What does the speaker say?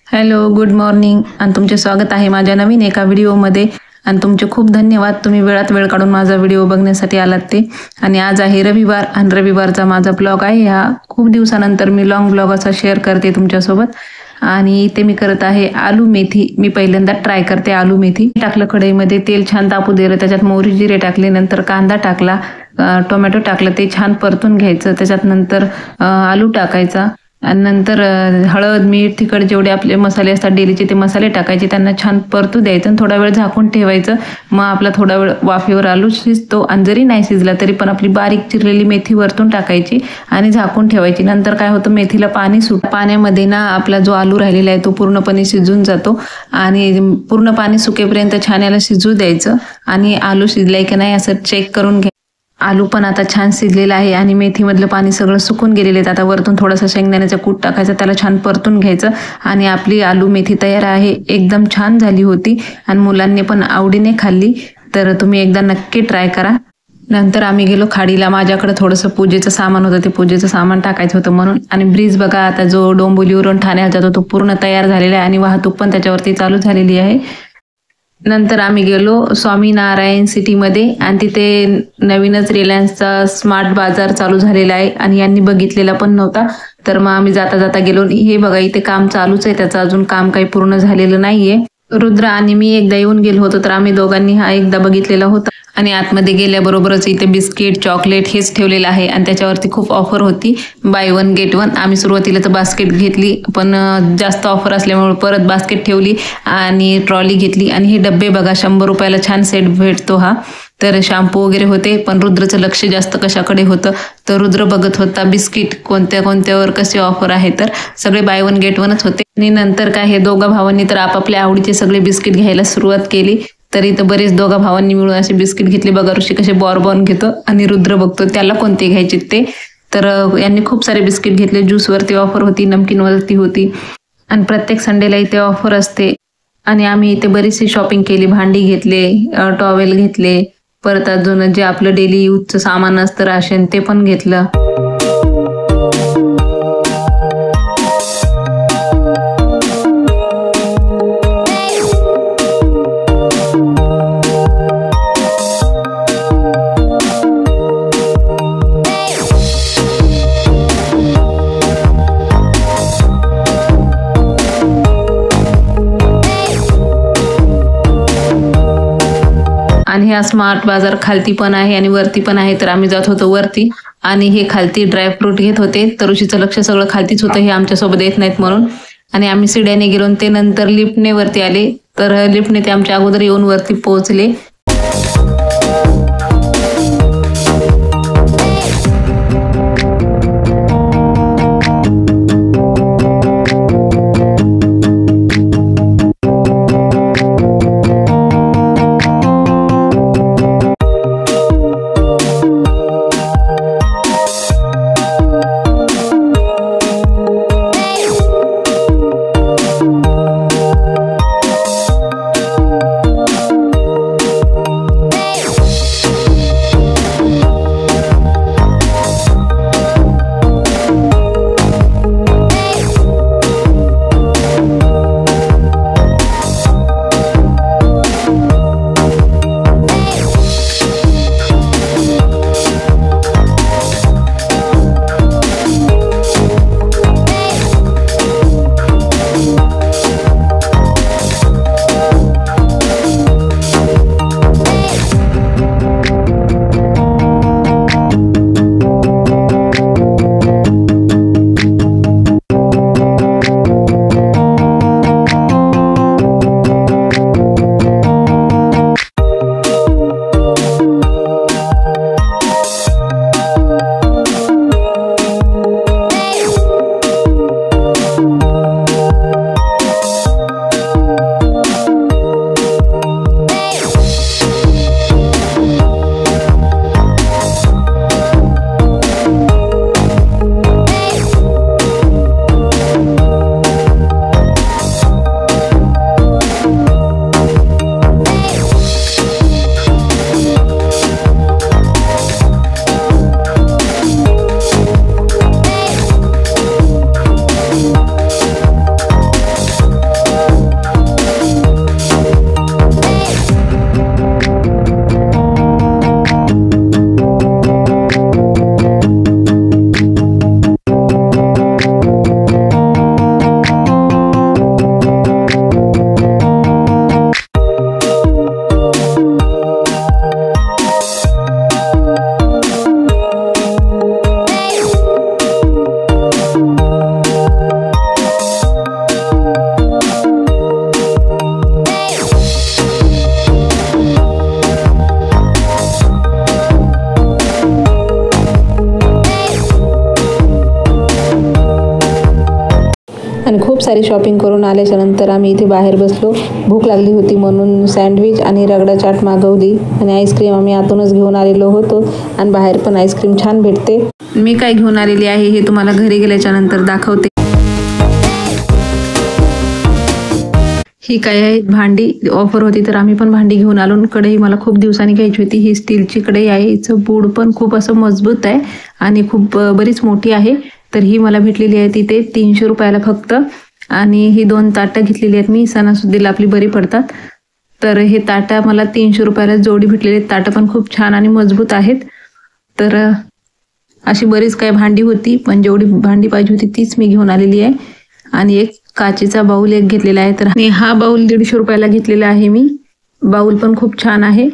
Hello, good morning आणि तुमचे स्वागत आहे माझ्या नवीन एका व्हिडिओमध्ये. आणि तुमचे खूप धन्यवाद, तुम्ही वेळात वेळ काढून माझा व्हिडिओ बघण्यासाठी आलात ते. आणि आज आहे रविवार आणि रविवारचा माझा ब्लॉग आहे. हा खूप दिवसानंतर मी लॉंग ब्लॉग असा शेअर करते तुमच्यासोबत. आणि इथे मी करत आहे आलू मेथी. मी पहिल्यांदा ट्राय करते आलू मेथी. टाकलं कढईमध्ये, तेल छान तापू दिलं, त्याच्यात मोहरी जिरे टाकले, नंतर कांदा टाकला, टोमॅटो टाकलं, ते छान परतून घ्यायचं. त्याच्यात नंतर आलू टाकायचा आणि नंतर हळद, मीठ, तिखट जेवढे आपले मसाले असतात डेलीचे ते मसाले टाकायचे, त्यांना छान परतू द्यायचं आणि थोडा वेळ झाकून ठेवायचं. मग आपला थोडा वेळ वाफेवर आलू शिजतो आणि जरी नाही शिजला तरी पण आपली बारीक चिरलेली मेथी वरतून टाकायची आणि झाकून ठेवायची. नंतर काय होतं, मेथीला पाणी पाण्यामध्ये ना आपला जो आलू राहिलेला आहे तो पूर्णपणे शिजून जातो. आणि पूर्ण पाणी सुकेपर्यंत छान याला शिजू द्यायचं. आणि आलू शिजलाय की नाही असं चेक करून घ्या. आलू पण आता छान शिजलेला आहे आणि मेथीमधलं पाणी सगळं सुकून गेलेलं आहे. आता वरतून थोडासा शेंगदाण्याचा कूट टाकायचा, त्याला छान परतून घ्यायचं. आणि आपली आलू मेथी तयार आहे. एकदम छान झाली होती आणि मुलांनी पण आवडीने खाल्ली. तर तुम्ही एकदा नक्की ट्राय करा. नंतर आम्ही गेलो खाडीला. माझ्याकडे थोडंसं पूजेचं सामान होतं, ते पूजेचं सामान टाकायचं होतं म्हणून. आणि ब्रिज बघा, आता जो डोंबिवलीवरून ठाण्याला जातो तो पूर्ण तयार झालेला आहे आणि वाहतूक पण त्याच्यावरती चालू झालेली आहे. नंतर आम्ही गेलो स्वामीनारायण सिटीमध्ये आणि तिथे नवीनच रिलायन्सचा स्मार्ट बाजार चालू झालेला आहे आणि यांनी बघितलेला पण नव्हता. तर मग आम्ही जाता जाता गेलो. हे बघा, इथे काम चालूच आहे, त्याचं अजून काम काही पूर्ण झालेलं नाहीये. रुद्र आणि मी एकदा येऊन गेलो होतो, तर आम्ही दोघांनी हा एकदा बघितलेला होता. आणि आतमध्ये गेल्याबरोबरच इथे बिस्किट, चॉकलेट हेच ठेवलेलं आहे आणि त्याच्यावरती खूप ऑफर होती, बाय वन गेट वन. आम्ही सुरुवातीला तर बास्केट घेतली, पण जास्त ऑफर असल्यामुळे परत बास्केट ठेवली आणि ट्रॉली घेतली. आणि हे डब्बे बघा, 100 रुपयाला छान सेट भेटतो हा. तर शॅम्पू वगैरे होते, पण रुद्रचं लक्ष जास्त कशाकडे होतं, तर रुद्र बघत होता बिस्किट कोणत्या कोणत्यावर कसे ऑफर आहे. तर सगळे बाय वन गेट वनच होते. आणि नंतर काय, हे दोघा भावांनी तर आपापल्या आवडीचे सगळे बिस्किट घ्यायला सुरुवात केली. तरी तर बरेच दोघा भावांनी मिळून असे बिस्किट घेतले. बघा, ऋषी कसे बॉर्बॉर्न घेतो आणि रुद्र बघतो त्याला कोणते घ्यायचे ते. तर यांनी खूप सारे बिस्किट घेतले. ज्यूसवरती ऑफर होती, नमकीनवरती होती आणि प्रत्येक संडेला इथे ऑफर असते. आणि आम्ही इथे बरीचशी शॉपिंग केली. भांडी घेतले, टॉवेल घेतले, परत अजून जे आपलं डेली यूजचं सामान असतं राशन ते पण घेतलं. आणि हा स्मार्ट बाजार खालती पण आहे आणि वरती पण आहे. तर आम्ही जात होतो वरती आणि हे खालती ड्रायफ्रूट घेत होते. तर ऋषीचं लक्ष सगळं खालतीच होतं, हे आमच्यासोबत येत नाहीत म्हणून. आणि आम्ही सीड्याने गेलो, ते नंतर लिफ्टने वरती आले. तर लिफ्टने ते आमच्या अगोदर येऊन वरती पोहोचले. सारी शॉपिंग करून आल्याच्या नंतर आम्ही इथे बाहेर बसलो. भूक लागली होती म्हणून सँडविच आणि रगडा चाट मागवली आणि आईस्क्रीम आम्ही आतूनच घेऊन आलेलो होतो आणि बाहेर पण आईस्क्रीम छान भेटते. मी काय घेऊन आलेली आहे हे तुम्हाला घरी गेल्याच्या नंतर दाखवते. ही काय आहे भांडी, ऑफर होती तर आम्ही पण भांडी घेऊन आलो. कढई मला खूप दिवसांनी घ्यायची होती. ही स्टीलची कढई आहे. हिचं बूड पण खूप असं मजबूत आहे आणि खूप बरीच मोठी आहे. तर ही मला भेटलेली आहे तिथे 300 रुपयाला फक्त. आणि ही 2 ताटं घेतलेली आहेत मी, सणासुदीला आपली बरी पडतात. तर हे ताटं मला 300 रुपयाला जोडी भेटलेली आहेत. ताटं पण खूप छान आणि मजबूत आहेत. तर अशी बरीच काय भांडी होती, पण जेवढी भांडी पाहिजे होती तीच मी घेऊन आलेली आहे. आणि एक काचेचा बाऊल एक घेतलेला आहे. तर हा बाऊल 150 रुपयाला घेतलेला आहे मी. बाऊल पण खूप छान आहे.